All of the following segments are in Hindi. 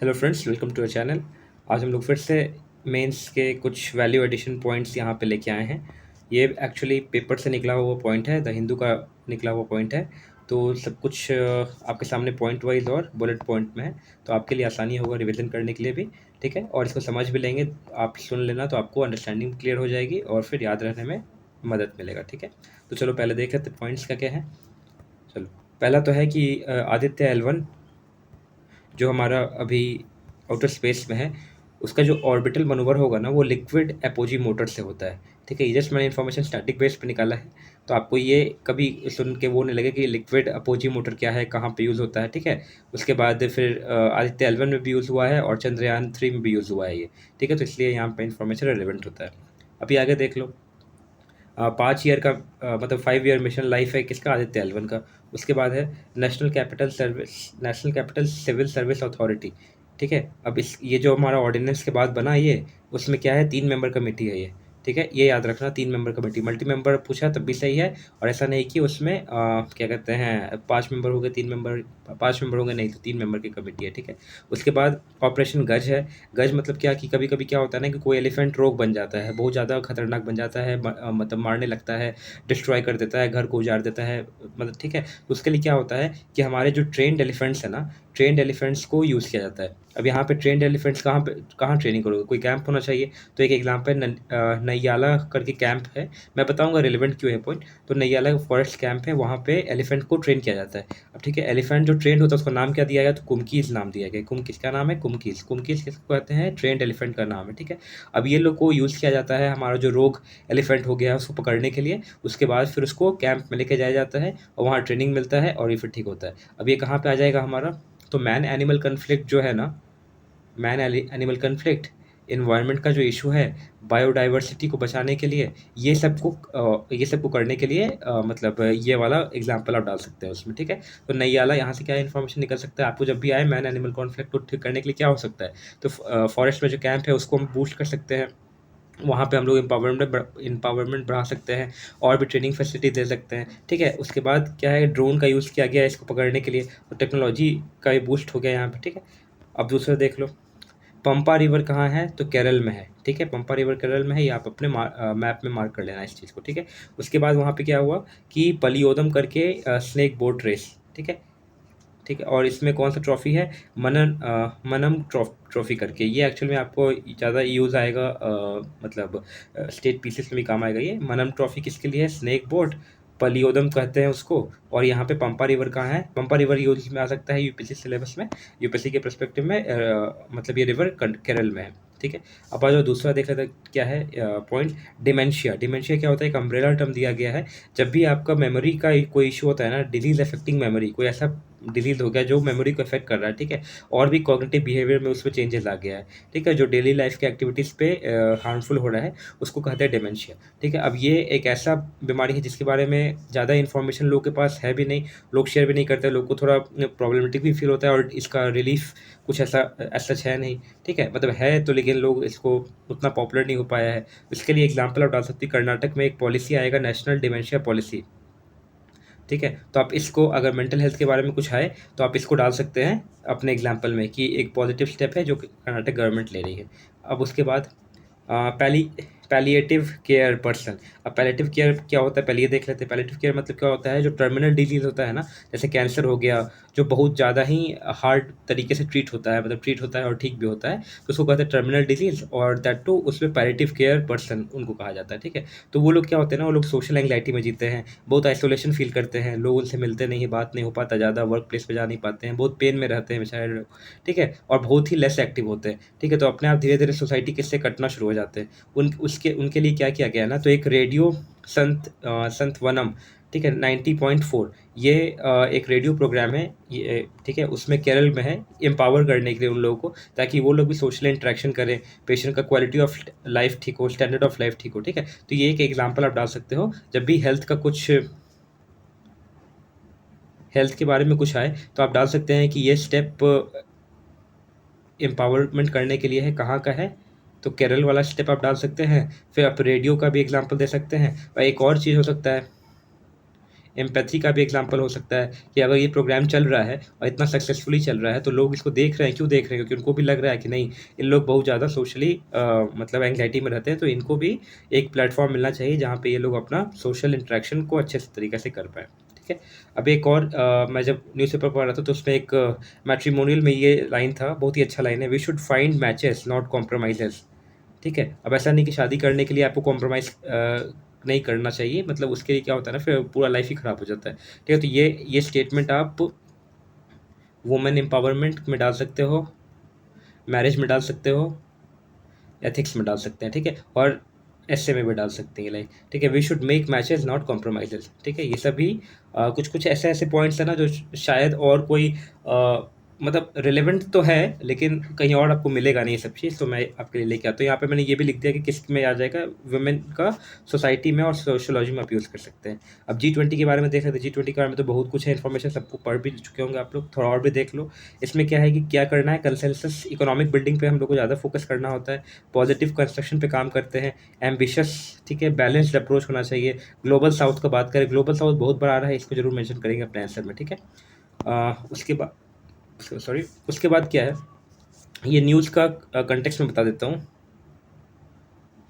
Hello friends, welcome to our channel. आज हम लोग फिर से मेंस के कुछ वैल्यू एडिशन पॉइंट्स यहाँ पे लेके आए हैं। ये एक्चुअली पेपर से निकला हुआ पॉइंट है, द हिंदू का निकला हुआ पॉइंट है। तो सब कुछ आपके सामने पॉइंट वाइज और बुलेट पॉइंट में है, तो आपके लिए आसानी होगा रिवीजन करने के लिए भी। ठीक है, और इसको समझ भी लेंगे, आप सुन लेना तो आपको अंडरस्टैंडिंग क्लियर हो जाएगी और फिर याद रखने में मदद मिलेगा। ठीक है, तो चलो पहले देख लेते पॉइंट्स क्या क्या है। चलो, पहला तो है कि आदित्य L1 जो हमारा अभी आउटर स्पेस में है, उसका जो ऑर्बिटल मनोवर होगा ना, वो लिक्विड एपोजी मोटर से होता है। ठीक है, ये जस्ट मैंने इन्फॉर्मेशन स्टैटिक बेस पे निकाला है, तो आपको ये कभी सुन के वो नहीं लगे कि लिक्विड अपोजी मोटर क्या है, कहाँ पे यूज़ होता है। ठीक है, उसके बाद फिर आदित्य L1 में भी यूज़ हुआ है और चंद्रयान 3 में भी यूज़ हुआ है ये। ठीक है, तो इसलिए यहाँ पे इन्फॉर्मेशन रिलेवेंट होता है। अभी आगे देख लो, 5 ईयर का मतलब 5 ईयर मिशन लाइफ है किसका, आदित्य L1 का। उसके बाद है national capital civil service authority. ठीक है, अब इस ये जो हमारा ऑर्डिनेंस के बाद बना ये, उसमें क्या है, 3 मेंबर कमेटी है ये। ठीक है, ये याद रखना, 3 मेंबर कमेटी। मल्टी मेंबर पूछा तब भी सही है, और ऐसा नहीं कि उसमें क्या कहते हैं 5 मेंबर हो गए, 3 मेंबर, 5 मेंबर हो गए, नहीं तो 3 मेंबर की कमेटी है। ठीक है, उसके बाद ऑपरेशन गज है। गज मतलब क्या कि कभी कभी क्या होता है ना कि कोई एलिफेंट रोग बन जाता है, बहुत ज़्यादा खतरनाक बन जाता है, मतलब मारने लगता है, डिस्ट्रॉय कर देता है, घर को उजाड़ देता है, मतलब। ठीक है, तो उसके लिए क्या होता है कि हमारे जो ट्रेंड एलिफेंट्स है ना, ट्रेंड एलिफेंट्स को यूज़ किया जाता है। अब यहाँ पे ट्रेंड एलिफेंट्स कहाँ ट्रेनिंग करोगे, कोई कैंप होना चाहिए। तो एक एग्जाम्पल नैयाला करके कैंप है, मैं बताऊंगा रिलेवेंट क्यों है पॉइंट। तो नैयाला फॉरेस्ट कैंप है, वहाँ पे एलिफेंट को ट्रेन किया जाता है। अब ठीक है, एलिफेंट जो ट्रेंड होता है उसका नाम क्या दिया गया, तो कुमकीज नाम दिया गया। कुमकीज का नाम है, कुमकीज। कुमकीज किसको कहते हैं, ट्रेंड एलिफेंट का नाम है। ठीक है, अब ये लोग को यूज़ किया जाता है हमारा जो रोग एलिफेंट हो गया है उसको पकड़ने के लिए। उसके बाद फिर उसको कैंप में लेके जाया जाता है और वहाँ ट्रेनिंग मिलता है और ये फिर ठीक होता है। अब ये कहाँ पे आ जाएगा हमारा, तो मैन एनिमल कन्फ्लिक्ट जो है ना, मैन एनिमल कन्फ्लिक्ट, इन्वायरमेंट का जो इशू है, बायोडाइवर्सिटी को बचाने के लिए, ये सबको करने के लिए मतलब ये वाला एग्जाम्पल आप डाल सकते हैं उसमें। ठीक है, तो नैयाला यहाँ से क्या इन्फॉर्मेशन निकल सकता है आपको जब भी आए, मैन एनिमल कॉन्फ्लिक्ट को ठीक करने के लिए क्या हो सकता है। तो फॉरेस्ट में जो कैंप है उसको हम बूस्ट कर सकते हैं, वहाँ पे हम लोग एम्पावरमेंट बढ़ा सकते हैं, और भी ट्रेनिंग फैसिलिटी दे सकते हैं। ठीक है, उसके बाद क्या है, ड्रोन का यूज़ किया गया है इसको पकड़ने के लिए, तो टेक्नोलॉजी का भी बूस्ट हो गया यहाँ पे। ठीक है, अब दूसरा देख लो, पंपा रिवर कहाँ है, तो केरल में है। ठीक है, पंपा रिवर केरल में है, ये आप अपने मैप में मार्क कर लेना इस चीज़ को। ठीक है, उसके बाद वहाँ पे क्या हुआ कि पलियोदम करके स्नेक बोट रेस। ठीक है, ठीक है, और इसमें कौन सा ट्रॉफी है, मनम ट्रॉफी करके। ये एक्चुअल में आपको ज़्यादा यूज़ आएगा, मतलब स्टेट पीसेस में भी काम आएगा। ये मनम ट्रॉफी किसके लिए है, स्नेक बोट, पलियोदम कहते हैं उसको। और यहाँ पे पंपा रिवर कहाँ है, पंपा रिवर यूज में आ सकता है यूपीएससी सिलेबस में, यूपीएससी के परस्पेक्टिव में, मतलब ये रिवर केरल में है। ठीक है, अब आ जाओ दूसरा देख लेते हैं क्या है पॉइंट, डिमेंशिया। डिमेंशिया क्या होता है, एक अम्ब्रेला टर्म दिया गया है। जब भी आपका मेमोरी का कोई इशू होता है ना, डिजीज अफेक्टिंग मेमोरी, कोई ऐसा डिजीज हो गया जो मेमोरी को अफेक्ट कर रहा है। ठीक है, और भी कॉग्निटिव बिहेवियर में उसमें चेंजेस आ गया है। ठीक है, जो डेली लाइफ के एक्टिविटीज़ पे हार्मफुल हो रहा है, उसको कहते हैं डिमेंशिया। ठीक है, अब ये एक ऐसा बीमारी है जिसके बारे में ज़्यादा इन्फॉर्मेशन लोगों के पास है भी नहीं, लोग शेयर भी नहीं करते, लोग को थोड़ा प्रॉब्लमेटिक भी फील होता है, और इसका रिलीफ कुछ ऐसा सच है नहीं। ठीक है, मतलब है तो, लेकिन लोग इसको उतना पॉपुलर नहीं हो पाया है। इसके लिए एग्जाम्पल आप डाल सकते हैं, कर्नाटक में एक पॉलिसी आएगा, नेशनल डिमेंशिया पॉलिसी। ठीक है, तो आप इसको, अगर मेंटल हेल्थ के बारे में कुछ आए तो आप इसको डाल सकते हैं अपने एग्जाम्पल में कि एक पॉजिटिव स्टेप है जो कि कर्नाटक गवर्नमेंट ले रही है। अब उसके बाद पैली पैलिएटिव केयर पर्सन। अब पैलिएटिव केयर क्या होता है, पहले ये देख लेते हैं। पैलिएटिव केयर मतलब क्या होता है, जो टर्मिनल डिजीज होता है ना, जैसे कैंसर हो गया, जो बहुत ज़्यादा ही हार्ड तरीके से ट्रीट होता है, मतलब ट्रीट होता है और ठीक भी होता है, तो उसको कहते हैं टर्मिनल डिजीज, और दैट टू उसमें पैलिएटिव केयर पर्सन उनको कहा जाता है। ठीक है, तो वो लोग क्या होते हैं ना, वो लोग सोशल एंग्जाइटी में जीते हैं, बहुत आइसोलेशन फील करते हैं, लोग उनसे मिलते नहीं, बात नहीं हो पाता ज़्यादा, वर्क प्लेस पे जा नहीं पाते हैं, बहुत पेन में रहते हैं बेचारे लोग। ठीक है, और बहुत ही लेस एक्टिव होते हैं। ठीक है, तो अपने आप धीरे धीरे सोसाइटी किससे कटना शुरू हो जाते हैं। उनके लिए क्या किया गया है ना, तो एक रेडियो संत वनम, ठीक है, 90.4, ये एक रेडियो प्रोग्राम है ये। ठीक है, उसमें केरल में है, एम्पावर करने के लिए उन लोगों को, ताकि वो लोग भी सोशल इंटरेक्शन करें, पेशेंट का क्वालिटी ऑफ लाइफ ठीक हो, स्टैंडर्ड ऑफ लाइफ ठीक हो। ठीक है, तो ये एक एग्जांपल आप डाल सकते हो जब भी हेल्थ के बारे में कुछ आए, तो आप डाल सकते हैं कि ये स्टेप एम्पावरमेंट करने के लिए है, कहाँ का है, तो केरल वाला स्टेप आप डाल सकते हैं। फिर आप रेडियो का भी एग्जांपल दे सकते हैं, और एक और चीज़ हो सकता है, एम्पैथी का भी एग्जांपल हो सकता है कि अगर ये प्रोग्राम चल रहा है और इतना सक्सेसफुली चल रहा है तो लोग इसको देख रहे हैं, क्यों देख रहे हैं? क्योंकि उनको भी लग रहा है कि नहीं, इन लोग बहुत ज़्यादा सोशली मतलब एंग्जायटी में रहते हैं, तो इनको भी एक प्लेटफॉर्म मिलना चाहिए जहाँ पे ये लोग अपना सोशल इंटरेक्शन को अच्छे तरीके से कर पाएँ। ठीक है? अब एक और मैं जब न्यूज़पेपर पढ़ रहा था तो उसमें एक मैट्रिमोनियल में ये लाइन था, बहुत ही अच्छा लाइन है, we should find matches not compromises. ठीक है? अब ऐसा नहीं कि शादी करने के लिए आपको कॉम्प्रोमाइज़ नहीं करना चाहिए, मतलब उसके लिए क्या होता है ना, फिर पूरा लाइफ़ ही खराब हो जाता है। ठीक है? तो ये स्टेटमेंट आप वुमेन एम्पावरमेंट में डाल सकते हो, मैरिज में डाल सकते हो, एथिक्स में डाल सकते हैं। ठीक है? और एस्से में भी डाल सकते हैं, लाइक ठीक है, we should make matches not compromises. ठीक है? ये सभी कुछ-कुछ ऐसे-ऐसे पॉइंट्स हैं ना जो शायद और कोई मतलब रिलेवेंट तो है, लेकिन कहीं और आपको मिलेगा नहीं ये सब चीज़, तो मैं आपके लिए लेके आता हूँ। यहाँ पे मैंने ये भी लिख दिया कि किस में आ जाएगा, वुमेन का सोसाइटी में और सोशियोलॉजी में आप यूज़ कर सकते हैं। अब G20 के बारे में देख रहे थे, G20 के बारे में तो बहुत कुछ है, इन्फॉर्मेशन सबको पढ़ भी चुके होंगे आप लोग, थोड़ा और भी देख लो। इसमें क्या है कि क्या करना है, कंसेंसस इकोनॉमिक बिल्डिंग पे हम लोग को ज़्यादा फोकस करना होता है, पॉजिटिव कंस्ट्रक्शन पे काम करते हैं, एम्बिशियस, ठीक है, बैलेंस्ड अप्रोच होना चाहिए। ग्लोबल साउथ का बात करें, ग्लोबल साउथ बहुत बड़ा आ रहा है, इसको जरूर मेंशन करेंगे अपने आंसर में। ठीक है? उसके बाद सॉरी, उसके बाद क्या है, ये न्यूज़ का कंटेक्स्ट में बता देता हूँ।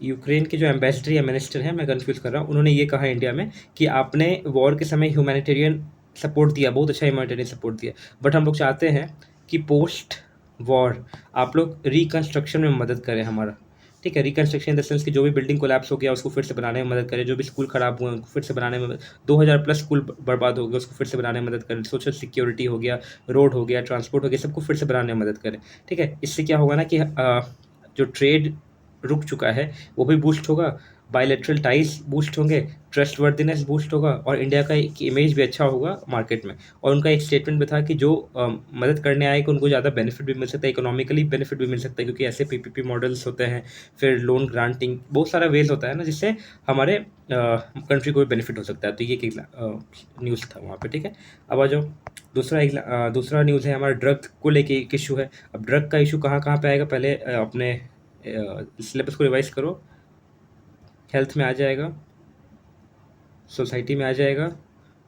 यूक्रेन के जो एम्बेसडर या मिनिस्टर हैं, मैं कंफ्यूज कर रहा हूँ, उन्होंने ये कहा इंडिया में कि आपने वॉर के समय ह्यूमैनिटेरियन सपोर्ट दिया, बहुत अच्छा ह्यूमैनिटेरियन सपोर्ट दिया, बट हम लोग चाहते हैं कि पोस्ट वॉर आप लोग रिकन्स्ट्रक्शन में मदद करें हमारा। ठीक है? रिकन्स्ट्रक्शन इन द सेंस कि जो भी बिल्डिंग कोलैप्स हो गया उसको फिर से बनाने में मदद करें, जो भी स्कूल खराब हुए हैं उनको फिर से बनाने में 2000 प्लस स्कूल बर्बाद हो गए उसको फिर से बनाने में मदद करें, सोशल सिक्योरिटी हो गया, रोड हो गया, ट्रांसपोर्ट हो गया, सबको फिर से बनाने में मदद करें। ठीक है? इससे क्या होगा ना कि जो ट्रेड रुक चुका है वो भी बूस्ट होगा, बायलैटरल टाइज बूस्ट होंगे, ट्रस्टवर्दीनेस बूस्ट होगा और इंडिया का एक इमेज भी अच्छा होगा मार्केट में। और उनका एक स्टेटमेंट भी था कि जो मदद करने आएगा उनको ज़्यादा बेनिफिट भी मिल सकता है, इकोनॉमिकली बेनिफिट भी मिल सकता है, क्योंकि ऐसे पीपीपी मॉडल्स होते हैं, फिर लोन ग्रांटिंग, बहुत सारा वेज होता है ना जिससे हमारे कंट्री को भी बेनिफिट हो सकता है। तो ये एक न्यूज़ था वहाँ पे। ठीक है? अब आ जाओ, दूसरा न्यूज़ है हमारा, ड्रग को लेके एक इशू है। अब ड्रग का इशू कहाँ कहाँ पे आएगा, पहले अपने सिलेबस को रिवाइज करो। हेल्थ में आ जाएगा, सोसाइटी में आ जाएगा,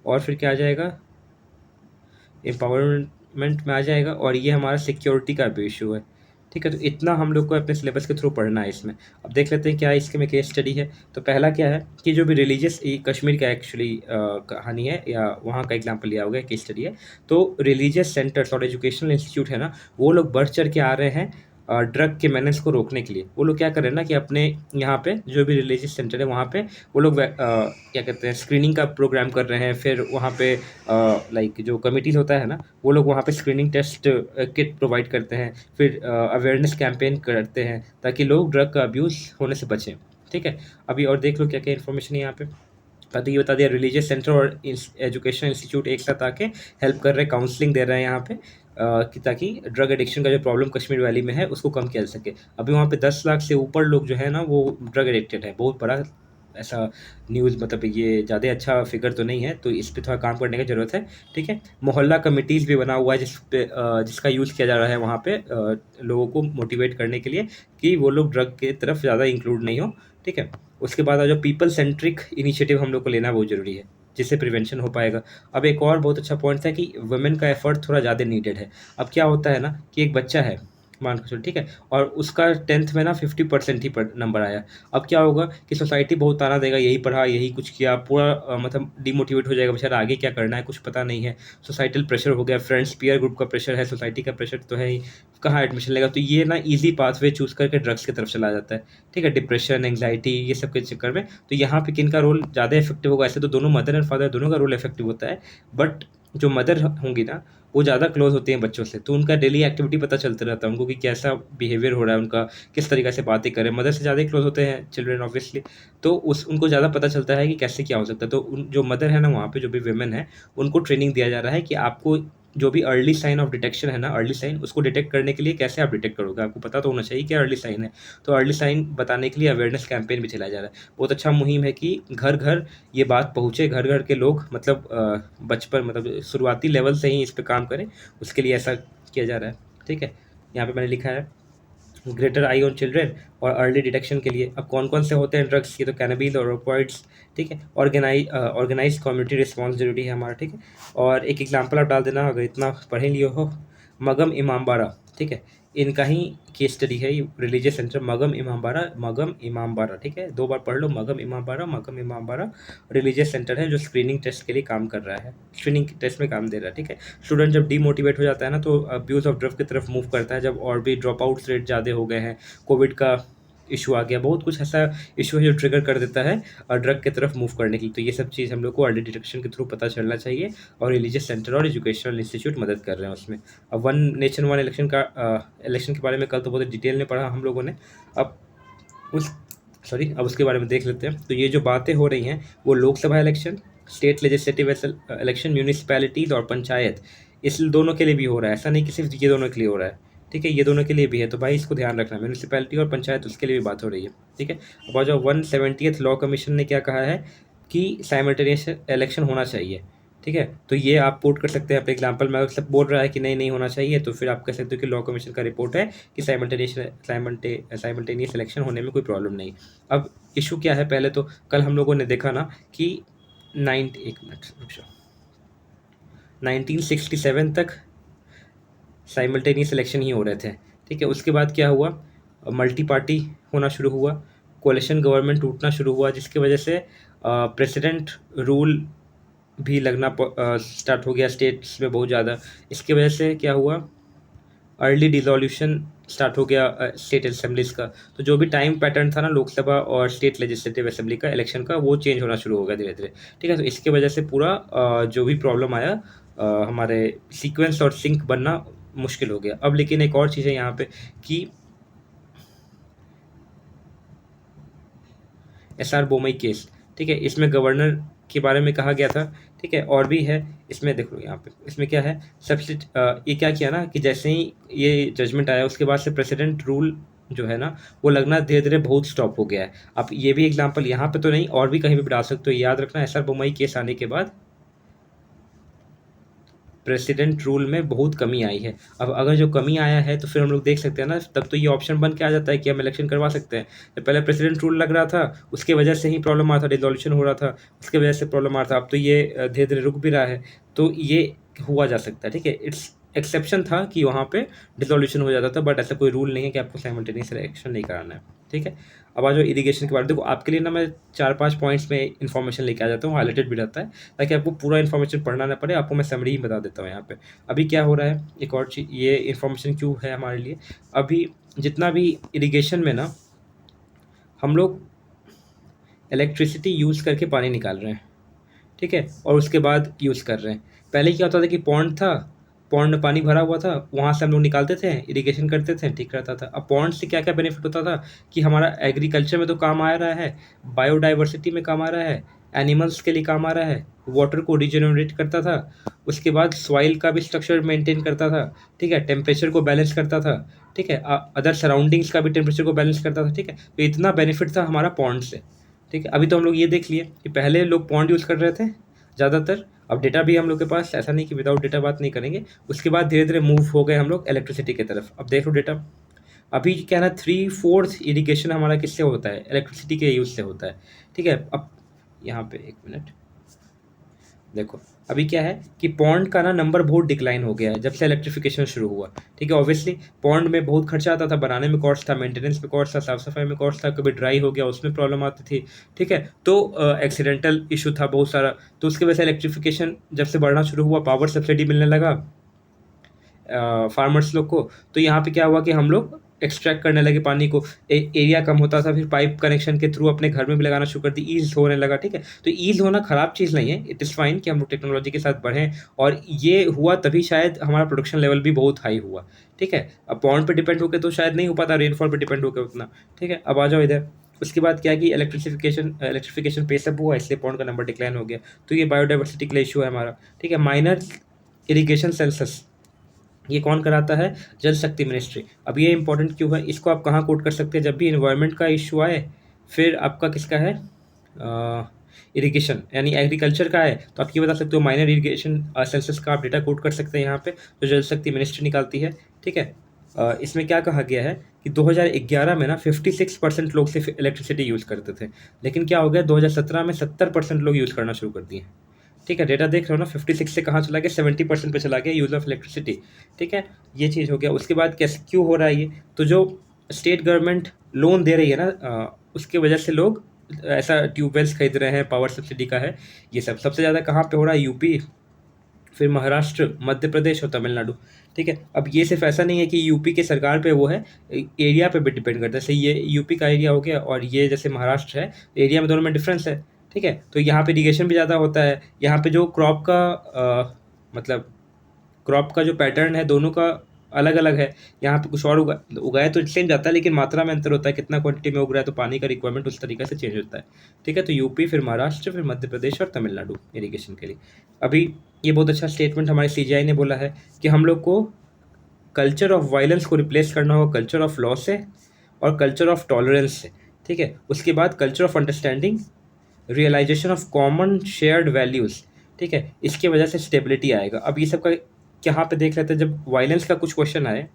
और फिर क्या आ जाएगा, एम्पावरमेंट में आ जाएगा, और ये हमारा सिक्योरिटी का भी इशू है। ठीक है? तो इतना हम लोग को अपने सिलेबस के थ्रू पढ़ना है इसमें। अब देख लेते हैं क्या इसके में केस स्टडी है। तो पहला क्या है कि जो भी रिलीजियस, कश्मीर का एक्चुअली कहानी है या वहाँ का एग्जाम्पल लिया होगा, केस स्टडी है। तो रिलीजियस सेंटर्स और एजुकेशनल इंस्टीट्यूट है ना, वो लोग बढ़ चढ़ के आ रहे हैं ड्रग के मैनेज को रोकने के लिए। वो लोग क्या कर रहे हैं ना कि अपने यहाँ पे जो भी रिलीजियस सेंटर है वहाँ पे वो लोग क्या कहते हैं, स्क्रीनिंग का प्रोग्राम कर रहे हैं। फिर वहाँ पे लाइक जो कमिटीज़ होता है ना, वो लोग वहाँ पे स्क्रीनिंग टेस्ट किट प्रोवाइड करते हैं, फिर अवेयरनेस कैंपेन करते हैं ताकि लोग ड्रग का अब्यूज़ होने से बचें। ठीक है? अभी और देख लो क्या क्या इन्फॉर्मेशन है यहाँ पे। तो ये बता दिया, रिलीजियस सेंटर और एजुकेशन इंस्टीट्यूट एक साथ आके हेल्प कर रहे हैं, काउंसलिंग दे रहे हैं यहाँ पे कि ताकि ड्रग एडिक्शन का जो प्रॉब्लम कश्मीर वैली में है उसको कम किया जा सके। अभी वहाँ पे 10 लाख से ऊपर लोग जो है ना वो ड्रग एडिक्टेड है, बहुत बड़ा ऐसा न्यूज़, मतलब ये ज़्यादा अच्छा फिगर तो नहीं है, तो इस पे थोड़ा काम करने की ज़रूरत है। ठीक है? मोहल्ला कमिटीज़ भी बना हुआ है जिसका यूज़ किया जा रहा है वहाँ पे लोगों को मोटिवेट करने के लिए कि वो लोग ड्रग की तरफ ज़्यादा इंक्लूड नहीं हो। ठीक है? उसके बाद जो पीपल सेंट्रिक इनिशिएटिव हम लोग को लेना बहुत ज़रूरी है, जिससे प्रिवेंशन हो पाएगा। अब एक और बहुत अच्छा पॉइंट था कि वुमेन का एफर्ट थोड़ा ज़्यादा नीडेड है। अब क्या होता है ना कि एक बच्चा है, मान के चलो, ठीक है, और उसका 10th में ना 50% ही नंबर आया। अब क्या होगा कि सोसाइटी बहुत ताना देगा, यही पढ़ा, यही कुछ किया, पूरा मतलब डिमोटिवेट हो जाएगा बेचारा, आगे क्या करना है कुछ पता नहीं है। सोसाइटल प्रेशर हो गया, फ्रेंड्स पीयर ग्रुप का प्रेशर है, सोसाइटी का प्रेशर तो है ही, कहाँ एडमिशन लेगा, तो ये ना ईजी पाथवे चूज़ करके ड्रग्स की तरफ चला जाता है। ठीक है? डिप्रेशन, एंग्जाइटी, ये सब के चक्कर में। तो यहाँ पे किन का रोल ज़्यादा इफेक्टिव होगा? ऐसे तो दोनों मदर एंड फादर दोनों का रोल इफेक्टिव होता है, बट जो मदर होंगी ना वो ज़्यादा क्लोज होती हैं बच्चों से, तो उनका डेली एक्टिविटी पता चलता रहता है उनको कि कैसा बिहेवियर हो रहा है उनका, किस तरीके से बातें करें। मदर से ज़्यादा ही क्लोज होते हैं चिल्ड्रन ऑब्वियसली, तो उनको ज़्यादा पता चलता है कि कैसे क्या हो सकता है। तो जो मदर है ना वहाँ पे, जो भी वेमेन है, उनको ट्रेनिंग दिया जा रहा है कि आपको जो भी अर्ली साइन ऑफ डिटेक्शन है ना, अर्ली साइन, उसको डिटेक्ट करने के लिए कैसे आप डिटेक्ट करोगे, आपको पता तो होना चाहिए क्या अर्ली साइन है। तो अर्ली साइन बताने के लिए अवेयरनेस कैंपेन भी चलाया जा रहा है। बहुत अच्छा मुहिम है कि घर घर ये बात पहुँचे, घर घर के लोग मतलब बचपन मतलब शुरुआती लेवल से ही इस पे काम करें, उसके लिए ऐसा किया जा रहा है। ठीक है? यहाँ पे मैंने लिखा है ग्रेटर आई ऑन चिल्ड्रेन और अर्ली डिटेक्शन के लिए। अब कौन कौन से होते हैं ड्रग्स, ये तो कैनाबील और ओपियोइड्स, ठीक है। ऑर्गेनाइज कम्युनिटी रिस्पॉन्स जरूरी है हमारा, ठीक है। और एक एग्जांपल आप डाल देना, अगर इतना पढ़े लिए हो, मगम इमामबाड़ा, ठीक है। इनका ही केस स्टडी है ये, रिलीजियस सेंटर मगम इमामबाड़ा, ठीक है। 2 बार पढ़ लो, मगम इमामबाड़ा रिलीजियस सेंटर है जो स्क्रीनिंग टेस्ट के लिए काम कर रहा है, स्क्रीनिंग टेस्ट में काम दे रहा है, ठीक है। स्टूडेंट जब डीमोटिवेट हो जाता है ना, तो अब्यूज़ ऑफ ड्रग की तरफ मूव करता है, जब और भी ड्रॉप आउट्स रेट ज़्यादा हो गए हैं, कोविड का इशू आ गया, बहुत कुछ ऐसा इशू है जो ट्रिगर कर देता है और ड्रग की तरफ मूव करने के लिए। तो ये सब चीज़ हम लोग को अर्ली डिटेक्शन के थ्रू पता चलना चाहिए, और रिलीजियस सेंटर और एजुकेशनल इंस्टीट्यूट मदद कर रहे हैं उसमें। अब वन नेशन वन इलेक्शन का इलेक्शन के बारे में कल तो बहुत डिटेल में पढ़ा हम लोगों ने। अब उस अब उसके बारे में देख लेते हैं। तो ये जो बातें हो रही हैं वो Lok Sabha election, state legislative election, municipalities और पंचायत, इस दोनों के लिए भी हो रहा है, ऐसा नहीं कि सिर्फ ये दोनों के लिए हो रहा है, ठीक है। ये दोनों के लिए भी है, तो भाई इसको ध्यान रखना, म्यूनिसिपैलिटी और पंचायत उसके लिए भी बात हो रही है, ठीक है। अब आ जाओ, 170th लॉ कमीशन ने क्या कहा है कि साइमल्टेनियस इलेक्शन होना चाहिए, ठीक है। तो ये आप कोट कर सकते हैं अपने एग्जाम्पल में। अगर सब बोल रहा है कि नहीं नहीं होना चाहिए, तो फिर आप कह सकते हो कि लॉ कमीशन का रिपोर्ट है कि साइमल्टेनियस इलेक्शन होने में कोई प्रॉब्लम नहीं। अब इशू क्या है, पहले तो कल हम लोगों ने देखा ना कि 1967 तक साइमल्टेनियस इलेक्शन ही हो रहे थे, ठीक है। उसके बाद क्या हुआ, मल्टी पार्टी होना शुरू हुआ, कोalition गवर्नमेंट टूटना शुरू हुआ, जिसकी वजह से प्रेसिडेंट रूल भी लगना स्टार्ट हो गया स्टेट्स में बहुत ज़्यादा। इसकी वजह से क्या हुआ, अर्ली डिसोल्यूशन स्टार्ट हो गया स्टेट असेंबलीज का। तो जो भी टाइम पैटर्न था ना लोकसभा और स्टेट लेजिस्लेटिव असेंबली का इलेक्शन का, वो चेंज होना शुरू हो गया धीरे धीरे, ठीक है। तो इसके वजह से पूरा जो भी प्रॉब्लम आया, हमारे सीक्वेंस और सिंक बनना मुश्किल हो गया। अब लेकिन एक और चीज़ है यहाँ पे कि SR बोमई केस, ठीक है, इसमें गवर्नर के बारे में कहा गया था, ठीक है। और भी है इसमें, देख लो यहाँ पे, इसमें क्या है, सबसे ये क्या किया ना कि जैसे ही ये जजमेंट आया उसके बाद से प्रेसिडेंट रूल जो है ना वो लगना धीरे धीरे बहुत स्टॉप हो गया है। अब ये भी एग्जांपल यहाँ पे तो नहीं, और भी कहीं भी डाल सकते हो, याद रखना SR बोमई केस आने के बाद प्रेसिडेंट रूल में बहुत कमी आई है। अब अगर जो कमी आया है तो फिर हम लोग देख सकते हैं ना, तब तो ये ऑप्शन बन के आ जाता है कि हम इलेक्शन करवा सकते हैं। तो पहले प्रेसिडेंट रूल लग रहा था, उसके वजह से ही प्रॉब्लम आ रहा था, डिसोल्यूशन हो रहा था, उसके वजह से प्रॉब्लम आ रहा था। अब तो ये धीरे धीरे रुक भी रहा है, तो ये हुआ जा सकता है, ठीक है। इट्स एक्सेप्शन था कि वहाँ पे डिसोल्यूशन हो जाता था, बट ऐसा कोई रूल नहीं है कि आपको साइमल्टेनियस इलेक्शन नहीं कराना है, ठीक है। अब आज जो इरिगेशन के बारे में देखो, आपके लिए ना मैं 4-5 पॉइंट्स में इन्फॉर्मेशन लेके आ जाता हूँ, हाईलाइटेड भी रहता है, ताकि आपको पूरा इन्फॉर्मेशन पढ़ना ना पड़े, आपको मैं समरी ही बता देता हूँ यहाँ पे। अभी क्या हो रहा है, एक और चीज़, ये इन्फॉर्मेशन क्यों है हमारे लिए, अभी जितना भी इरिगेशन में ना हम लोग इलेक्ट्रिसिटी यूज़ करके पानी निकाल रहे हैं, ठीक है, और उसके बाद यूज़ कर रहे हैं। पहले क्या होता था कि पॉन्ड था, पॉन्ड में पानी भरा हुआ था, वहाँ से हम लोग निकालते थे, इरिगेशन करते थे, ठीक रहता था। अब पॉन्ड से क्या क्या बेनिफिट होता था कि हमारा एग्रीकल्चर में तो काम आ रहा है, बायोडाइवर्सिटी में काम आ रहा है, एनिमल्स के लिए काम आ रहा है, वाटर को रिजनरेट करता था, उसके बाद सॉइल का भी स्ट्रक्चर मेंटेन करता था, ठीक है, टेम्परेचर को बैलेंस करता था, ठीक है, अदर सराउंडिंग्स का भी टेम्परेचर को बैलेंस करता था, ठीक है। तो इतना बेनिफिट था हमारा पॉन्ड से, ठीक है। अभी तो हम लोग ये देख लिए कि पहले लोग पॉन्ड यूज़ कर रहे थे ज़्यादातर, अब डेटा भी हम लोग के पास, ऐसा नहीं कि विदाउट डेटा बात नहीं करेंगे। उसके बाद धीरे धीरे मूव हो गए हम लोग इलेक्ट्रिसिटी की तरफ। अब देख लो डेटा, अभी क्या है ना, 3/4 इरिगेशन हमारा किससे होता है, इलेक्ट्रिसिटी के यूज़ से होता है, ठीक है। अब यहाँ पे एक मिनट देखो, अभी क्या है कि पॉन्ड का ना नंबर बहुत डिक्लाइन हो गया है जब से इलेक्ट्रिफिकेशन शुरू हुआ, ठीक है। ऑब्वियसली पॉन्ड में बहुत खर्चा आता था, बनाने में कॉस्ट था, मेंटेनेंस में कॉस्ट था, साफ सफाई में कॉस्ट था, कभी ड्राई हो गया उसमें प्रॉब्लम आती थी, ठीक है। तो एक्सीडेंटल इशू था बहुत सारा, तो उसकी वजह से इलेक्ट्रिफिकेशन जब से बढ़ना शुरू हुआ, पावर सब्सिडी मिलने लगा फार्मर्स लोग को, तो यहाँ पे क्या हुआ कि हम लोग एक्सट्रैक्ट करने लगे पानी को, एरिया कम होता था, फिर पाइप कनेक्शन के थ्रू अपने घर में भी लगाना शुरू कर दी, ईज होने लगा, ठीक है। तो ईज होना ख़राब चीज़ नहीं है, इट इज़ फाइन कि हम लोग टेक्नोलॉजी के साथ बढ़ें, और ये हुआ तभी शायद हमारा प्रोडक्शन लेवल भी बहुत हाई हुआ, ठीक है। अब पॉन्ड पे डिपेंड होकर तो शायद नहीं हो पाता, रेनफॉल पे डिपेंड होकर उतना, ठीक है। अब आ जाओ इधर, उसके बाद क्या कि इलेक्ट्रिफिकेशन पेसअप हुआ, इसलिए पॉन्ड का नंबर डिक्लाइन हो गया, तो ये बायोडाइवर्सिटी के लिए इशू है हमारा, ठीक है। माइनर इरीगेशन सेंसस, ये कौन कराता है, जल शक्ति मिनिस्ट्री। अब ये इंपॉर्टेंट क्यों है, इसको आप कहाँ कोट कर सकते हैं, जब भी इन्वायरमेंट का इशू आए, फिर आपका किसका है, इरिगेशन यानी एग्रीकल्चर का है, तो आप ये बता सकते हो माइनर इरिगेशन सेंसस का आप डेटा कोट कर सकते हैं यहाँ पे, जो जल शक्ति मिनिस्ट्री निकालती है, ठीक है। इसमें क्या कहा गया है कि 2011 में ना 56% लोग सिर्फ इलेक्ट्रिसिटी यूज़ करते थे, लेकिन क्या हो गया 2017 में 70% लोग यूज़ करना शुरू कर दिए। ठीक है, डेटा देख रहे हो ना, 56 से कहाँ चला गया, 70% पे चला गया यूज़ ऑफ इलेक्ट्रिसिटी। ठीक है, ये चीज़ हो गया। उसके बाद कैसे क्यों हो रहा है ये, तो जो स्टेट गवर्नमेंट लोन दे रही है ना, उसके वजह से लोग ऐसा ट्यूबवेल्स खरीद रहे हैं, पावर सब्सिडी का है ये सब। सबसे ज़्यादा कहाँ पे हो रहा है, यूपी, फिर महाराष्ट्र, मध्य प्रदेश और तमिलनाडु। ठीक है, अब ये सिर्फ ऐसा नहीं है कि यूपी के सरकार पे वो है, एरिया पे भी डिपेंड करता है। जैसे ये यूपी का एरिया हो गया और ये जैसे महाराष्ट्र है, एरिया में दोनों में डिफरेंस है। ठीक है, तो यहाँ पे इरीगेशन भी ज़्यादा होता है, यहाँ पे जो क्रॉप का मतलब क्रॉप का जो पैटर्न है दोनों का अलग अलग है। यहाँ पे कुछ और उगाया तो सेम जाता है, लेकिन मात्रा में अंतर होता है, कितना क्वांटिटी में उग रहा है, तो पानी का रिक्वायरमेंट उस तरीके से चेंज होता है। ठीक है, तो यूपी, फिर महाराष्ट्र, फिर मध्य प्रदेश और तमिलनाडु इरीगेशन के लिए। अभी ये बहुत अच्छा स्टेटमेंट हमारे सीजीआई ने बोला है कि हम लोग को कल्चर ऑफ वायलेंस को रिप्लेस करना होगा कल्चर ऑफ लॉ से और कल्चर ऑफ टॉलरेंस से। ठीक है, उसके बाद culture of understanding, realisation of common shared values. ठीक है, इसकी वजह से स्टेबिलिटी आएगा। अब ये सब का यहाँ पे देख लेते हैं, जब वायलेंस का कुछ क्वेश्चन आए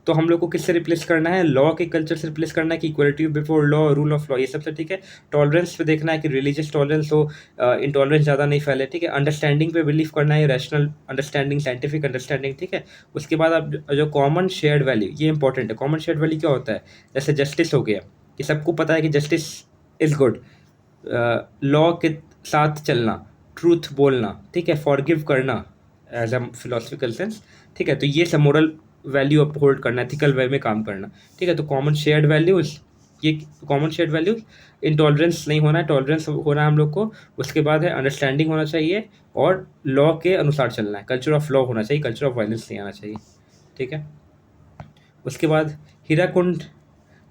तो हम लोग को किससे रिप्लेस करना है, लॉ के कल्चर से रिप्लेस करना है कि equality before law, rule of law, ये सबसे। ठीक है, टॉलरेंस पे देखना है कि रिलीजियस टॉलरेंस हो, इंटॉलरेंस ज़्यादा नहीं फैले। ठीक है, अंडरस्टैंडिंग पे बिलीव करना है, रैशनल अंडरस्टैंडिंग, साइंटिफिक अंडरस्टैंडिंग। ठीक है, उसके बाद आप जो कॉमन शेयर्ड वैल्यू, ये इंपॉर्टेंट है। कॉमन शेयर्ड वैल्यू क्या होता है, जैसे जस्टिस हो गया, कि सबको पता है कि जस्टिस इज़ गुड, लॉ के साथ चलना, ट्रूथ बोलना। ठीक है, फॉरगिव करना एज अ फिलोसफिकल सेंस। ठीक है, तो ये सब मोरल वैल्यू अपहोल्ड करना, एथिकल वे में काम करना। ठीक है, तो कॉमन शेयर्ड वैल्यूज़, ये कॉमन शेयर्ड वैल्यूज, इंटॉलरेंस नहीं होना है, टॉलरेंस होना है हम लोग को। उसके बाद है अंडरस्टैंडिंग होना चाहिए और लॉ के अनुसार चलना है, कल्चर ऑफ लॉ होना चाहिए, कल्चर ऑफ वायलेंस नहीं आना चाहिए। ठीक है, उसके बाद हीराकुंड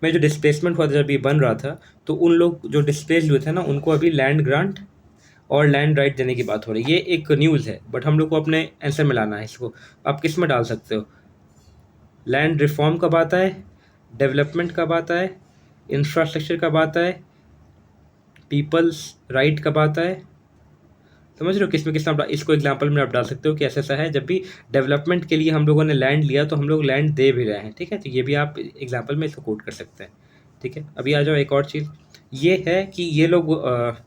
में जो डिस्प्लेसमेंट हुआ था जब ये बन रहा था, तो उन लोग जो डिस्प्लेस्ड हुए थे ना, उनको अभी लैंड ग्रांट और लैंड राइट देने की बात हो रही है। ये एक न्यूज़ है, बट हम लोग को अपने आंसर में लाना है इसको। आप किस में डाल सकते हो, लैंड रिफॉर्म कब आता है, डेवलपमेंट कब आता है, इंफ्रास्ट्रक्चर कब आता है, पीपल्स राइट कब आता है। समझ रहे हो, किस में किस में इसको एग्जांपल में आप डाल सकते हो कि ऐसा ऐसा है। जब भी डेवलपमेंट के लिए हम लोगों ने लैंड लिया तो हम लोग लैंड दे भी रहे हैं। ठीक है, तो ये भी आप एग्जांपल में इसको कोट कर सकते हैं। ठीक है, अभी आ जाओ एक और चीज़, ये है कि ये लोग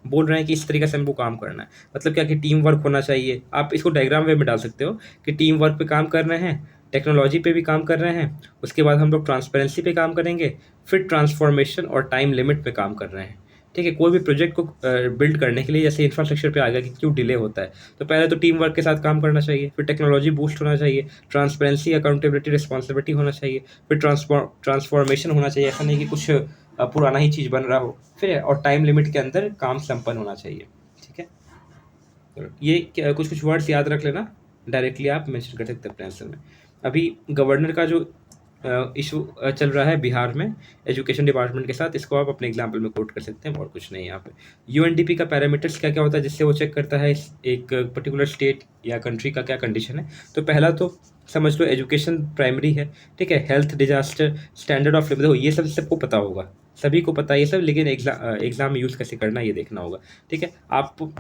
बोल रहे हैं कि इस तरीके से हमको काम करना है। मतलब क्या कि टीम वर्क होना चाहिए। आप इसको डायग्राम वे में डाल सकते हो कि टीम वर्क पे काम कर रहे हैं, टेक्नोलॉजी पे भी काम कर रहे हैं, उसके बाद हम लोग ट्रांसपेरेंसी पे काम करेंगे, फिर ट्रांसफॉर्मेशन और टाइम लिमिट पे काम कर रहे हैं। ठीक है, कोई भी प्रोजेक्ट को बिल्ड करने के लिए, जैसे इंफ्रास्ट्रक्चर पे आ गया कि क्यों डिले होता है, तो पहले तो टीम वर्क के साथ काम करना चाहिए, फिर टेक्नोलॉजी बूस्ट होना चाहिए, ट्रांसपेरेंसी, अकाउंटेबिलिटी, रिस्पॉन्सिबिलिटी होना चाहिए, फिर ट्रांसफॉर्मेशन होना चाहिए। ऐसा नहीं कि कुछ पुराना ही चीज़ बन रहा हो, फिर और टाइम लिमिट के अंदर काम संपन्न होना चाहिए। ठीक है, तो ये कुछ कुछ वर्ड्स याद रख लेना, डायरेक्टली आप मेंशन कर सकते हैं अपने आंसर में। अभी गवर्नर का जो इशू चल रहा है बिहार में एजुकेशन डिपार्टमेंट के साथ, इसको आप अपने एग्जाम्पल में कोट कर सकते हैं, और कुछ नहीं यहाँ पे। यूएनडीपी का पैरामीटर्स क्या क्या होता है, जिससे वो चेक करता है एक पर्टिकुलर स्टेट या कंट्री का क्या कंडीशन है। तो पहला तो समझ लो एजुकेशन प्राइमरी है। ठीक है, health, disaster, standard of living, देखो ये सब सबको पता होगा, सभी को पता है ये सब, लेकिन एग्जाम में यूज़ कैसे करना ये देखना होगा। ठीक है, आप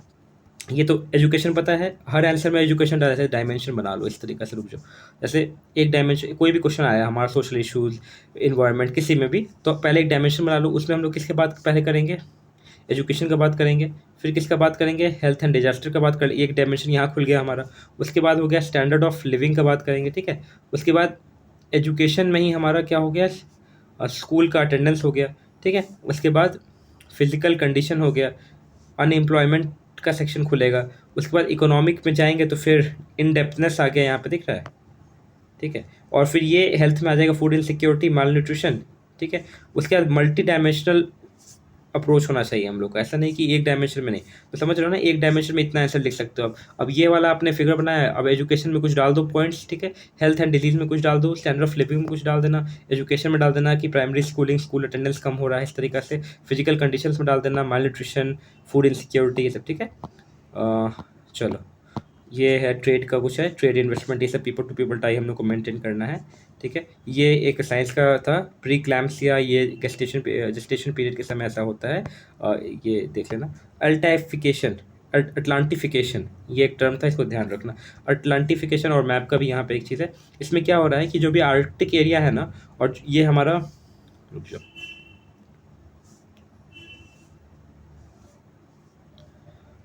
ये तो एजुकेशन पता है, हर आंसर में एजुकेशन डाला, जैसे डायमेंशन बना लो इस तरीके से, रुक जाओ। जैसे एक डायमेंशन, कोई भी क्वेश्चन आया हमारा, सोशल इश्यूज, इन्वायरमेंट, किसी में भी, तो पहले एक डायमेंशन बना लो, उसमें हम लोग किसके बात पहले करेंगे, एजुकेशन का बात करेंगे, फिर किसका बात करेंगे, हेल्थ एंड डिजास्टर का बात कर, एक डायमेंशन यहाँ खुल गया हमारा। उसके बाद हो गया स्टैंडर्ड ऑफ लिविंग का बात करेंगे। ठीक है, उसके बाद एजुकेशन में ही हमारा क्या हो गया, स्कूल का अटेंडेंस हो गया। ठीक है, उसके बाद फिजिकल कंडीशन हो गया, अनएम्प्लॉयमेंट का सेक्शन खुलेगा। उसके बाद इकोनॉमिक में जाएंगे तो फिर इन डेप्थनेस आ गया, यहाँ पे दिख रहा है। ठीक है, और फिर ये हेल्थ में आ जाएगा, फूड इनसिक्योरिटी, माल न्यूट्रिशन। ठीक है, उसके बाद मल्टी डायमेंशनल अप्रोच होना चाहिए हम लोग का, ऐसा नहीं कि एक डायमेंशन में नहीं। तो समझ रहे हो ना, एक डायमेंशन में इतना आंसर लिख सकते हो आप। अब ये वाला आपने फिगर बनाया है, अब एजुकेशन में कुछ डाल दो पॉइंट्स। ठीक है, हेल्थ एंड डिजीज में कुछ डाल दो, स्टैंडर्ड ऑफ लिविंग में कुछ डाल देना, एजुकेशन में डाल देना कि प्राइमरी स्कूलिंग, स्कूल अटेंडेंस कम हो रहा है इस तरीके से, फिजिकल कंडीशंस में डाल देना, माल न्यूट्रिशन, फूड इनसिक्योरिटी, ये सब। ठीक है, चलो, ये है ट्रेड का कुछ है, ट्रेड इन्वेस्टमेंट, ये सब पीपल टू पीपल टाई हम लोग को मेंटेन करना है। ठीक है, ये एक साइंस का था, प्री क्लैम्सिया, ये गेस्टेशन पीरियड के समय ऐसा होता है, ये देख लेना। अल्टाइफिकेशन, अटलांटिफिकेशन, ये एक टर्म था, इसको ध्यान रखना। अटलांटिफिकेशन और मैप का भी यहाँ पे एक चीज़ है। इसमें क्या हो रहा है कि जो भी आर्कटिक एरिया है ना, और ये हमारा, रुक जाओ,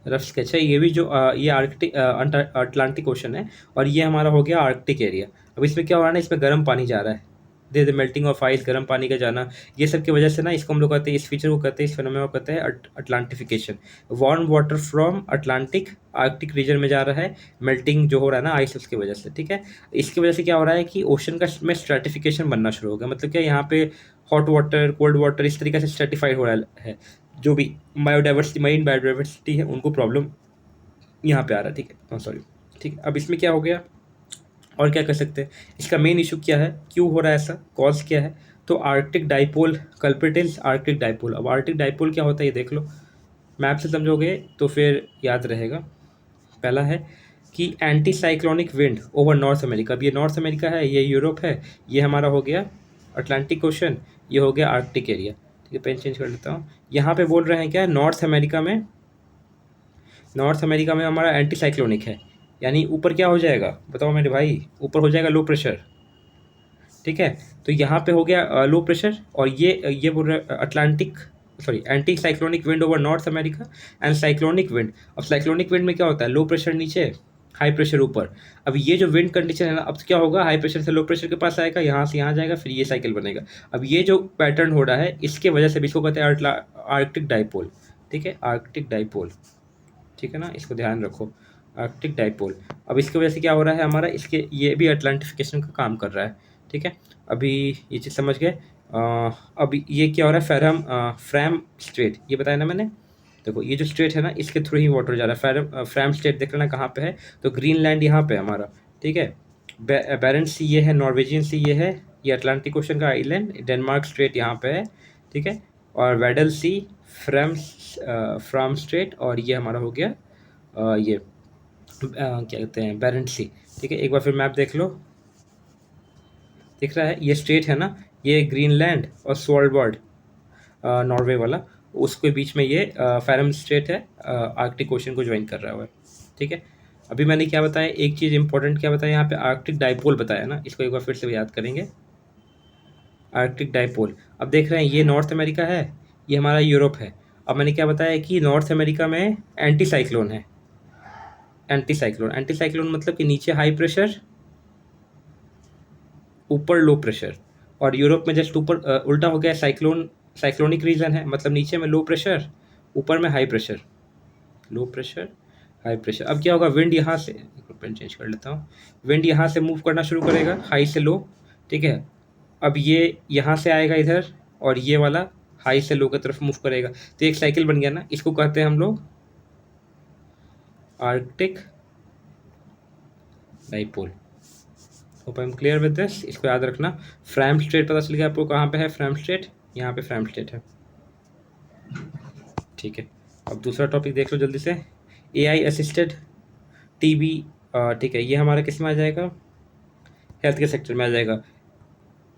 रफ स्केच है, ये भी जो ये आर्कटिक अटलांटिक ओशन है, और ये हमारा हो गया आर्कटिक एरिया। अब इसमें क्या हो रहा है ना, इसमें गर्म पानी जा रहा है, दे द मेल्टिंग ऑफ आइस, गर्म पानी का जाना, ये सब की वजह से ना इसको हम लोग कहते हैं, इस फीचर को कहते हैं, इस फिनोमेना को कहते हैं Atlantification. Warm water from Atlantic Arctic region में जा रहा है, मेल्टिंग जो हो रहा है ना आइस, उसकी वजह से, ठीक है। इसकी वजह से क्या हो रहा है कि ओशन का में स्ट्रेटिफिकेशन बनना शुरू हो गया, मतलब क्या, यहाँ पे हॉट वाटर, कोल्ड वाटर, इस तरीके से स्ट्रेटिफाइड हो रहा है। जो भी बायोडाइवर्सिटी, मरीन बायोडाइवर्सिटी है, उनको प्रॉब्लम यहाँ पे आ रहा है, ठीक है, सॉरी, ठीक है। अब इसमें क्या हो गया, और क्या कर सकते हैं, इसका मेन इशू क्या है, क्यों हो रहा है ऐसा, कॉज क्या है। तो Arctic dipole culprit is Arctic dipole. अब आर्कटिक डाइपोल क्या होता है ये देख लो, मैप से समझोगे तो फिर याद रहेगा। पहला है कि anti cyclonic wind over north America. अब ये नॉर्थ अमेरिका है, ये यूरोप है, ये हमारा हो गया अटलांटिक ओशन, ये हो गया आर्कटिक एरिया, ठीक है। पेन चेंज कर लेता हूँ। यहाँ पे बोल रहे हैं क्या, नॉर्थ अमेरिका में हमारा एंटी साइक्लोनिक है, यानी ऊपर क्या हो जाएगा बताओ मेरे भाई, ऊपर हो जाएगा लो प्रेशर, ठीक है। तो यहाँ पे हो गया लो प्रेशर, और ये बोल रहे Atlantic, sorry, anti cyclonic wind over north America and cyclonic wind. अब साइक्लोनिक विंड में क्या होता है, लो प्रेशर नीचे, हाई प्रेशर ऊपर। अब ये जो विंड कंडीशन है ना, अब क्या होगा, हाई प्रेशर से लो प्रेशर के पास आएगा, यहाँ से यहाँ जाएगा, फिर ये साइकिल बनेगा। अब ये जो पैटर्न हो रहा है, इसके वजह से भी इसको कहते हैं आर्कटिक डाइपोल, ठीक है, आर्कटिक डाइपोल, ठीक है ना, इसको ध्यान रखो, आर्कटिक डाइपोल। अब इसकी वजह से क्या हो रहा है हमारा, इसके ये भी अटलांटिफिकेशन का काम कर रहा है, ठीक है। अभी ये चीज़ समझ गए। अब ये क्या हो रहा है, फ्रैम स्ट्रेट, ये बताया ना मैंने, देखो ये जो स्ट्रेट है ना, इसके थ्रू ही वाटर जा रहा है। फ्रैम स्ट्रेट देख लेना कहाँ पे है, तो ग्रीनलैंड यहाँ पे है हमारा, ठीक है। बैरेंट सी ये है, नॉर्वेजियन सी ये है, ये अटलांटिक ओशन का आइलैंड, डेनमार्क स्ट्रेट यहाँ पे है, ठीक है। और वेडल सी, फ्राम स्ट्रेट, और ये हमारा हो गया ये क्या कहते हैं, बैरेंट सी, ठीक है। एक बार फिर मैप देख लो, दिख रहा है, ये स्ट्रेट है ना, ये ग्रीनलैंड और स्वालबर्ड नॉर्वे वाला, उसके बीच में ये फैरम स्ट्रेट है, आर्कटिक ओशन को ज्वाइन कर रहा है, ठीक है। अभी मैंने क्या बताया, एक चीज़ इंपॉर्टेंट क्या बताया यहाँ पे, आर्कटिक डाइपोल बताया ना, इसको एक बार फिर से याद करेंगे, आर्कटिक डाइपोल। अब देख रहे हैं ये नॉर्थ अमेरिका है, ये हमारा यूरोप है। अब मैंने क्या बताया कि नॉर्थ अमेरिका में एंटी साइक्लोन है, एंटी साइक्लोन मतलब कि नीचे हाई प्रेशर, ऊपर लो प्रेशर, और यूरोप में जस्ट ऊपर उल्टा हो गया, साइक्लोनिक रीजन है, मतलब नीचे में लो प्रेशर, ऊपर में high pressure, low pressure, high pressure. अब क्या होगा, विंड यहाँ से, पेन चेंज कर लेता हूँ, विंड यहाँ से मूव करना शुरू करेगा, हाई से लो, ठीक है। अब ये यहाँ से आएगा इधर, और ये वाला हाई से लो की तरफ मूव करेगा, तो एक साइकिल बन गया ना, इसको कहते हैं हम लोग Arctic dipole. Hope I am clear with this, इसको याद रखना। फ्रैम स्ट्रेट पता चल गया आपको कहाँ पे है, फ्रैम स्ट्रेट, यहाँ पे फ्रैम स्ट्रेट है, ठीक है। अब दूसरा टॉपिक देख लो जल्दी से, AI असिस्टेड टीबी, ठीक है, ये हमारा किस में आ जाएगा, हेल्थ के सेक्टर में आ जाएगा।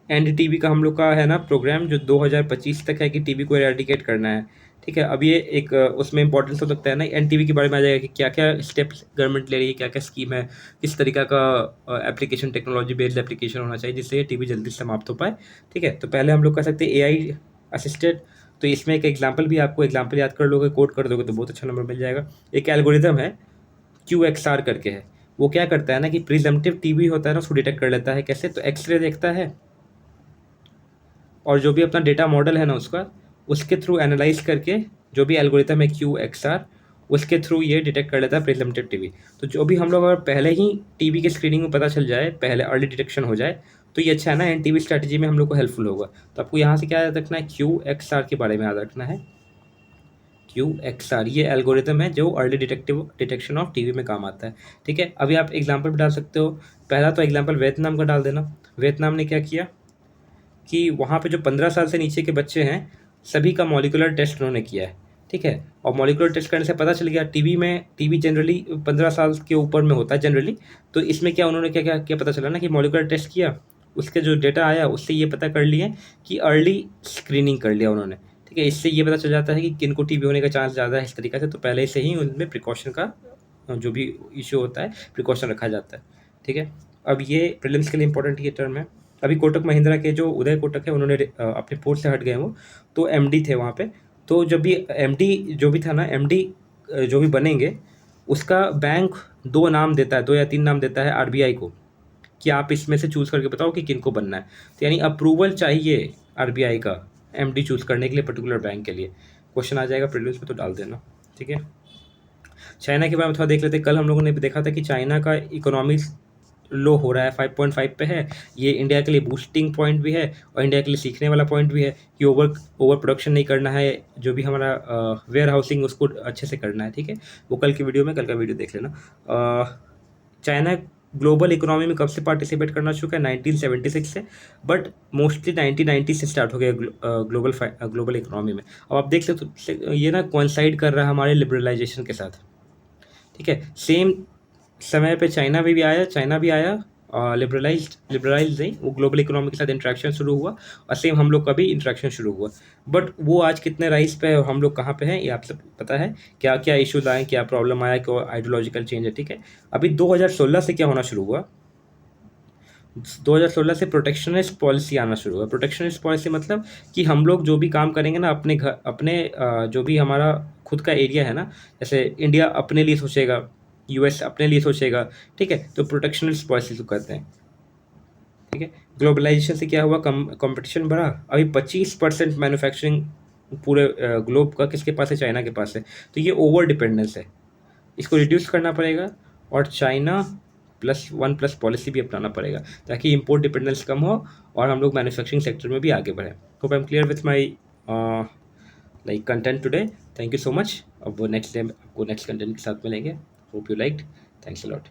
NDTV का हम लोग का है ना प्रोग्राम, जो 2025 तक है, कि टीबी को एराडिकेट करना है, ठीक है। अब ये एक उसमें इंपॉर्टेंस हो सकता है ना, NTV के बारे में आ जाएगा कि क्या क्या स्टेप्स गवर्नमेंट ले रही है, क्या क्या स्कीम है, किस तरीका का एप्लीकेशन, टेक्नोलॉजी बेस्ड एप्लीकेशन होना चाहिए जिससे ये टीबी जल्दी समाप्त हो पाए, ठीक है। तो पहले हम लोग कह सकते हैं AI असिस्टेड। तो इसमें एक एग्जाम्पल भी, आपको एग्जाम्पल याद कर लोगे, कोड कर दोगे तो बहुत अच्छा नंबर मिल जाएगा। एक एल्गोरिथम है, QXR करके है, वो क्या करता है ना कि प्रिजम्पटिव टीबी होता है ना, उसको डिटेक्ट कर लेता है, कैसे, तो एक्सरे देखता है, और जो भी अपना डेटा मॉडल है ना उसका, उसके थ्रू एनालाइज करके, जो भी एल्गोरिथम है QXR, उसके थ्रू ये डिटेक्ट कर लेता है प्रिजम्पटिव टीबी। तो जो भी हम लोग अगर पहले ही टीबी की स्क्रीनिंग में पता चल जाए, पहले अर्ली डिटेक्शन हो जाए, तो ये अच्छा है ना, NTV स्ट्रैटेजी में हम लोग को हेल्पफुल होगा। तो आपको यहाँ से क्या याद रखना है, QXR के बारे में याद रखना है, QXR ये एल्गोरिथम है जो अर्ली डिटेक्शन ऑफ टीबी में काम आता है, ठीक है। अभी आप एग्जाम्पल भी डाल सकते हो, पहला तो एग्जाम्पल वियतनाम का डाल देना। वियतनाम ने क्या किया कि वहाँ पे जो 15 साल से नीचे के बच्चे हैं, सभी का मॉलिकुलर टेस्ट उन्होंने किया है, ठीक है। और मॉलिकुलर टेस्ट करने से पता चल गया टीबी जनरली 15 साल के ऊपर में होता है जनरली। तो इसमें क्या उन्होंने क्या क्या क्या पता चला ना कि मॉलिकुलर टेस्ट किया, उसके जो डेटा आया उससे ये पता कर लिए कि अर्ली स्क्रीनिंग कर लिया उन्होंने, ठीक ठीक है। इससे ये पता चल जाता है कि किन को टीबी होने का चांस ज़्यादा है इस तरीके से, तो पहले से ही उनमें प्रिकॉशन का जो भी इश्यू होता है प्रिकॉशन रखा जाता है, ठीक है। अब ये प्रीलिम्स के लिए इंपॉर्टेंट ये टर्म है। अभी कोटक महिंद्रा के जो उदय कोटक है उन्होंने अपने पोस्ट से हट गए वो, तो एमडी थे वहाँ पे। तो जब भी एमडी जो भी था ना, एमडी जो भी बनेंगे उसका बैंक 2 नाम देता है, 2 या 3 नाम देता है आरबीआई को, कि आप इसमें से चूज़ करके बताओ कि किनको बनना है। तो यानी अप्रूवल चाहिए आरबीआई का एमडी चूज़ करने के लिए पर्टिकुलर बैंक के लिए। क्वेश्चन आ जाएगा प्रीलिम्स में तो डाल देना, ठीक है। चाइना के बारे में थोड़ा देख लेते हैं। कल हम लोगों ने भी देखा था कि चाइना का इकोनॉमी लो हो रहा है, 5.5 पे है। ये इंडिया के लिए बूस्टिंग पॉइंट भी है और इंडिया के लिए सीखने वाला पॉइंट भी है कि ओवर प्रोडक्शन नहीं करना है, जो भी हमारा वेयर हाउसिंग उसको अच्छे से करना है, ठीक है। वो कल की वीडियो में, कल का वीडियो देख लेना। चाइना ग्लोबल इकोनॉमी में कब से पार्टिसिपेट करना शुरू है? 1976 से, बट मोस्टली 1990 से स्टार्ट हो गया ग्लोबल इकोनॉमी में। अब आप देख सकते हो ये ना कोइंसाइड कर रहा है हमारे लिबरलाइजेशन के साथ, ठीक है। सेम समय पे चाइना भी आया लिबरलाइज नहीं, वो ग्लोबल इकोनॉमी के साथ इंट्रैक्शन शुरू हुआ और सेम हम लोग का भी इंट्रैक्शन शुरू हुआ। बट वो आज कितने राइज पे है और हम लोग कहाँ पे हैं ये आप सब पता है। क्या क्या इश्यूज आए, क्या प्रॉब्लम आया, क्या आइडियोलॉजिकल चेंज है, ठीक है। अभी 2016 से क्या होना शुरू हुआ, 2016 से प्रोटेक्शनिस्ट पॉलिसी आना शुरू हुआ। प्रोटेक्शनिस्ट पॉलिसी मतलब कि हम लोग जो भी काम करेंगे ना अपने घर, अपने जो भी हमारा खुद का एरिया है ना, जैसे इंडिया अपने लिए सोचेगा, यूएस अपने लिए सोचेगा, ठीक है। तो प्रोटेक्शनिस्ट पॉलिसी को कहते हैं, ठीक है। ग्लोबलाइजेशन से क्या हुआ, कंपटीशन बढ़ा। अभी 25% मैन्युफैक्चरिंग पूरे ग्लोब का किसके पास है? चाइना के पास है। तो ये ओवर डिपेंडेंस है, इसको रिड्यूस करना पड़ेगा और चाइना +1+ पॉलिसी भी अपनाना पड़ेगा ताकि इंपोर्ट डिपेंडेंस कम हो और हम लोग मैन्युफैक्चरिंग सेक्टर में भी आगे बढ़ें। Hope I am clear with my like content today. Thank you so much. अब वो नेक्स्ट टाइम आपको नेक्स्ट कंटेंट के साथ मिलेंगे। Hope you liked. Thanks a lot.